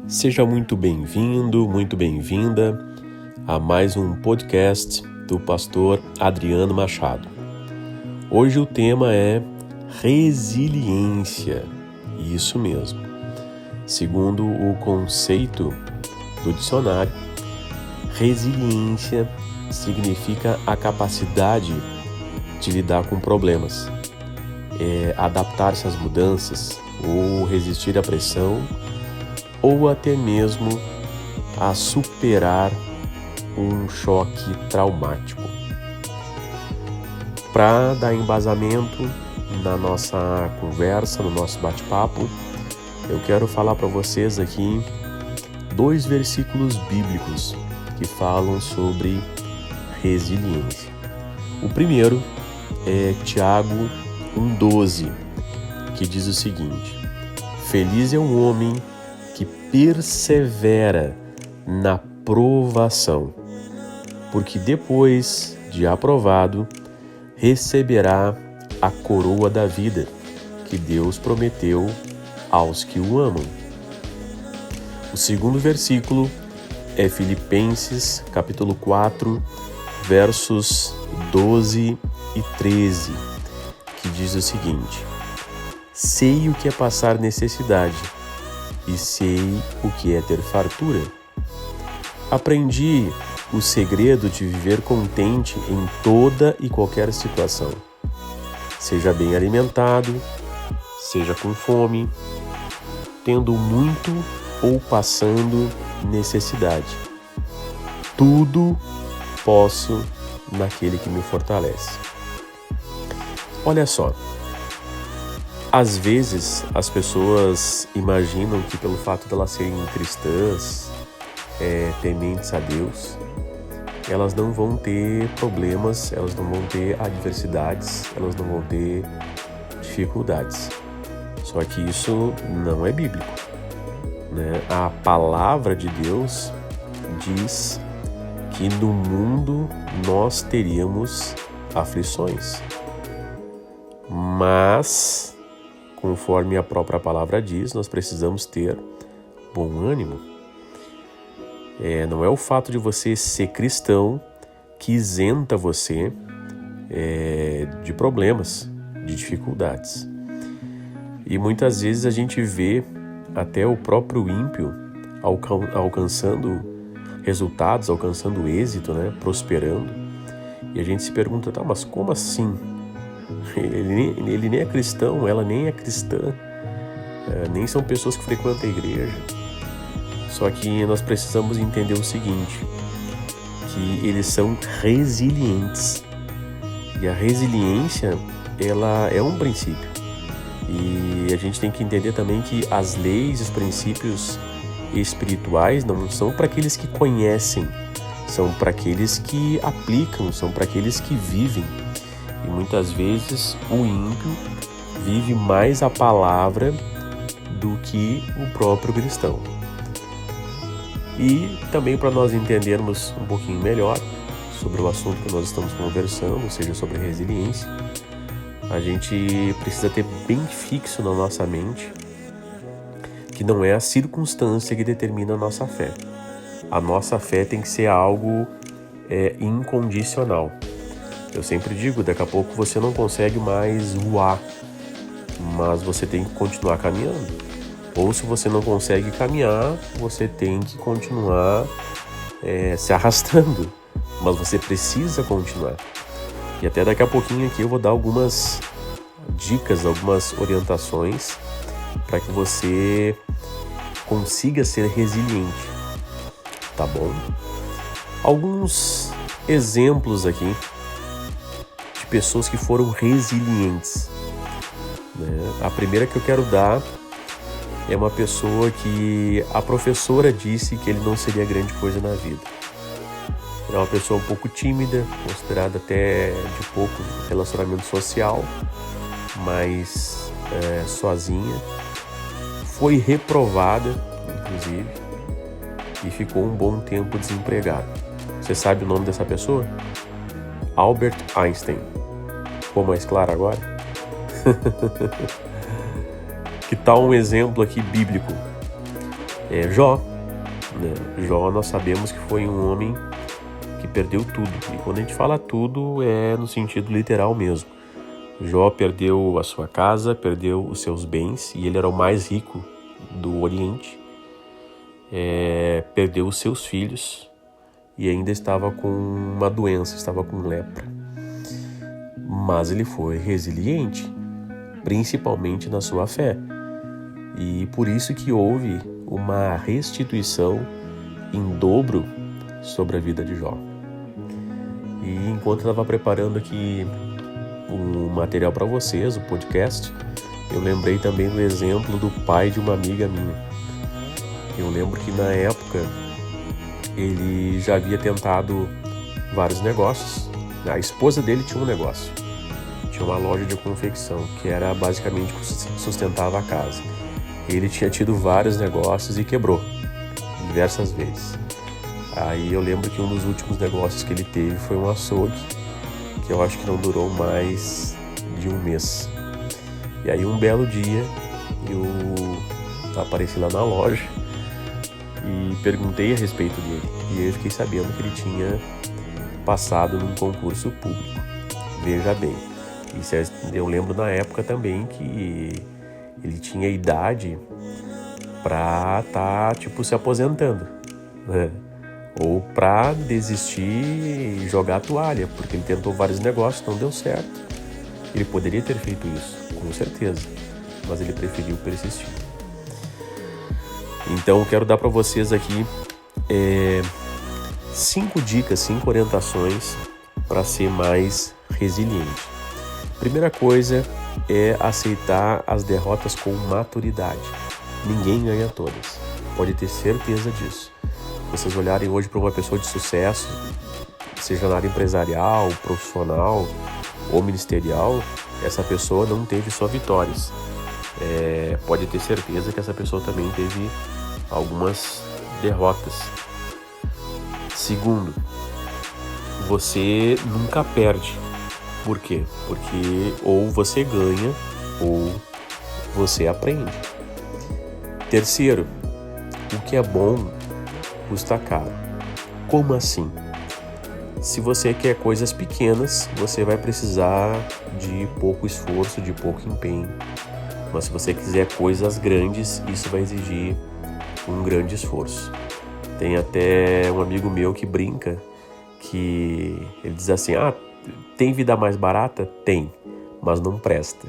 Seja muito bem-vindo, muito bem-vinda a mais um podcast do pastor Adriano Machado. Hoje o tema é resiliência, isso mesmo. Segundo o conceito do dicionário, resiliência significa a capacidade de lidar com problemas, adaptar-se às mudanças ou resistir à pressão ou até mesmo a superar um choque traumático. Para dar embasamento na nossa conversa, no nosso bate-papo, eu quero falar para vocês aqui 2 versículos bíblicos que falam sobre resiliência. O primeiro é Tiago 1,12, que diz o seguinte: Feliz é o homem que persevera na provação, porque depois de aprovado, receberá a coroa da vida que Deus prometeu aos que o amam. O segundo versículo é Filipenses, capítulo 4, versos 12 e 13, que diz o seguinte: Sei o que é passar necessidade, e sei o que é ter fartura. Aprendi o segredo de viver contente em toda e qualquer situação. Seja bem alimentado, seja com fome, tendo muito ou passando necessidade. Tudo posso naquele que me fortalece. Olha só. Às vezes, as pessoas imaginam que pelo fato de elas serem cristãs, tementes a Deus, elas não vão ter problemas, elas não vão ter adversidades, elas não vão ter dificuldades. Só que isso não é bíblico, né? A palavra de Deus diz que no mundo nós teríamos aflições, mas conforme a própria palavra diz, nós precisamos ter bom ânimo. Não é o fato de você ser cristão que isenta você de problemas, de dificuldades. E muitas vezes a gente vê até o próprio ímpio alcançando resultados, alcançando êxito, né? Prosperando. E a gente se pergunta, mas como assim? Ele nem é cristão, ela nem é cristã, nem são pessoas que frequentam a igreja. Só que nós precisamos entender o seguinte, que eles são resilientes. E a resiliência, ela é um princípio. E a gente tem que entender também que as leis, os princípios espirituais não são para aqueles que conhecem, são para aqueles que aplicam, são para aqueles que vivem. E muitas vezes o ímpio vive mais a palavra do que o próprio cristão. E também para nós entendermos um pouquinho melhor sobre o assunto que nós estamos conversando, ou seja, sobre resiliência, a gente precisa ter bem fixo na nossa mente que não é a circunstância que determina a nossa fé. A nossa fé tem que ser algo incondicional. Eu sempre digo, daqui a pouco você não consegue mais voar, mas você tem que continuar caminhando. Ou se você não consegue caminhar, você tem que continuar se arrastando, mas você precisa continuar. E até daqui a pouquinho aqui eu vou dar algumas dicas, algumas orientações para que você consiga ser resiliente, tá bom? Alguns exemplos aqui pessoas que foram resilientes, né? A primeira que eu quero dar é uma pessoa que a professora disse que ele não seria grande coisa na vida. É uma pessoa um pouco tímida, considerada até de pouco relacionamento social, mas sozinha. Foi reprovada, inclusive, e ficou um bom tempo desempregada. Você sabe o nome dessa pessoa? Albert Einstein. Ficou mais claro agora? Que tal um exemplo aqui bíblico? Jó, né? Jó, nós sabemos que foi um homem que perdeu tudo. E quando a gente fala tudo, é no sentido literal mesmo. Jó perdeu a sua casa, perdeu os seus bens, e ele era o mais rico do Oriente. Perdeu os seus filhos e ainda estava com uma doença, estava com lepra. Mas ele foi resiliente, principalmente na sua fé. E por isso que houve uma restituição em dobro sobre a vida de Jó. E enquanto eu estava preparando aqui o material para vocês, o podcast, eu lembrei também do exemplo do pai de uma amiga minha. Eu lembro que na época ele já havia tentado vários negócios. A esposa dele tinha um negócio, tinha uma loja de confecção, que era basicamente sustentava a casa. Ele tinha tido vários negócios e quebrou diversas vezes. Aí eu lembro que um dos últimos negócios que ele teve foi um açougue, que eu acho que não durou mais de um mês. E aí um belo dia eu apareci lá na loja e perguntei a respeito dele. E aí eu fiquei sabendo que ele tinha passado num concurso público. Veja bem, eu lembro na época também que ele tinha idade pra estar se aposentando, né? Ou pra desistir e jogar a toalha, porque ele tentou vários negócios, não deu certo. Ele poderia ter feito isso, com certeza, mas ele preferiu persistir. Então eu quero dar para vocês aqui 5 dicas, 5 orientações para ser mais resiliente. Primeira coisa é aceitar as derrotas com maturidade. Ninguém ganha todas, pode ter certeza disso. Vocês olharem hoje para uma pessoa de sucesso, seja na área empresarial, profissional ou ministerial, essa pessoa não teve só vitórias. Pode ter certeza que essa pessoa também teve algumas derrotas. Segundo, você nunca perde. Por quê? Porque ou você ganha ou você aprende. Terceiro, o que é bom custa caro. Como assim? Se você quer coisas pequenas, você vai precisar de pouco esforço, de pouco empenho. Mas se você quiser coisas grandes, isso vai exigir um grande esforço. Tem até um amigo meu que brinca, que ele diz assim: tem vida mais barata? Tem, mas não presta.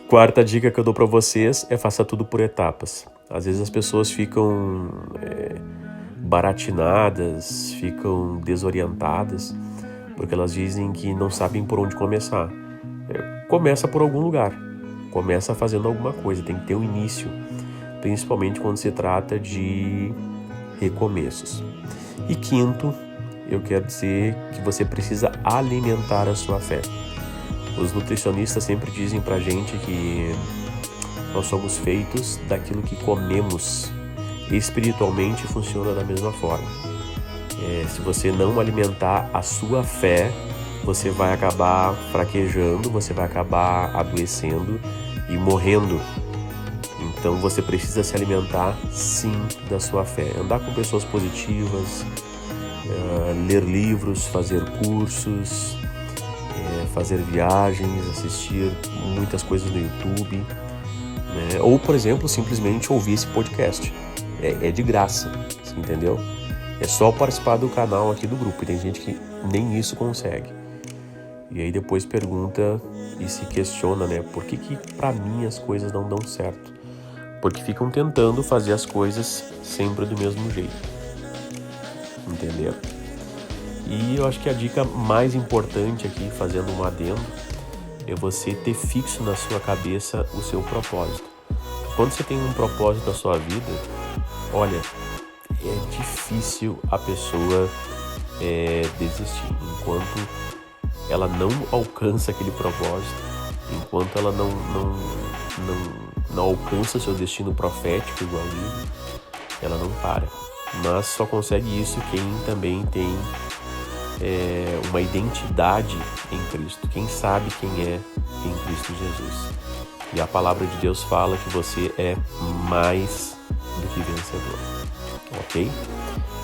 Quarta dica que eu dou para vocês é: faça tudo por etapas. Às vezes as pessoas ficam baratinadas, ficam desorientadas, porque elas dizem que não sabem por onde começar. Começa por algum lugar, começa fazendo alguma coisa, tem que ter um início, principalmente quando se trata de recomeços. E quinto, eu quero dizer que você precisa alimentar a sua fé. Os nutricionistas sempre dizem pra gente que nós somos feitos daquilo que comemos. Espiritualmente funciona da mesma forma. Se você não alimentar a sua fé, você vai acabar fraquejando, você vai acabar adoecendo e morrendo. Então você precisa se alimentar sim da sua fé. Andar com pessoas positivas, ler livros, fazer cursos, fazer viagens, assistir muitas coisas no YouTube, né? Ou, por exemplo, simplesmente ouvir esse podcast. É de graça, você entendeu? É só participar do canal aqui do grupo. E tem gente que nem isso consegue. E aí depois pergunta e se questiona, né? Por que pra mim as coisas não dão certo? Porque ficam tentando fazer as coisas sempre do mesmo jeito. Entendeu? E eu acho que a dica mais importante aqui, fazendo um adendo, é você ter fixo na sua cabeça o seu propósito. Quando você tem um propósito na sua vida, olha, é difícil a pessoa desistir. Enquanto ela não alcança aquele propósito, enquanto ela não alcança seu destino profético, igual eu digo, ela não para. Mas só consegue isso quem também tem uma identidade em Cristo, quem sabe quem é em Cristo Jesus. E a palavra de Deus fala que você é mais do que vencedor. Ok?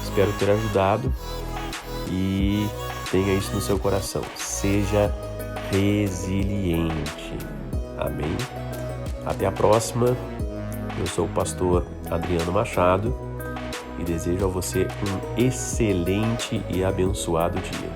Espero ter ajudado e tenha isso no seu coração. Seja resiliente. Amém? Até a próxima. Eu sou o pastor Adriano Machado e desejo a você um excelente e abençoado dia.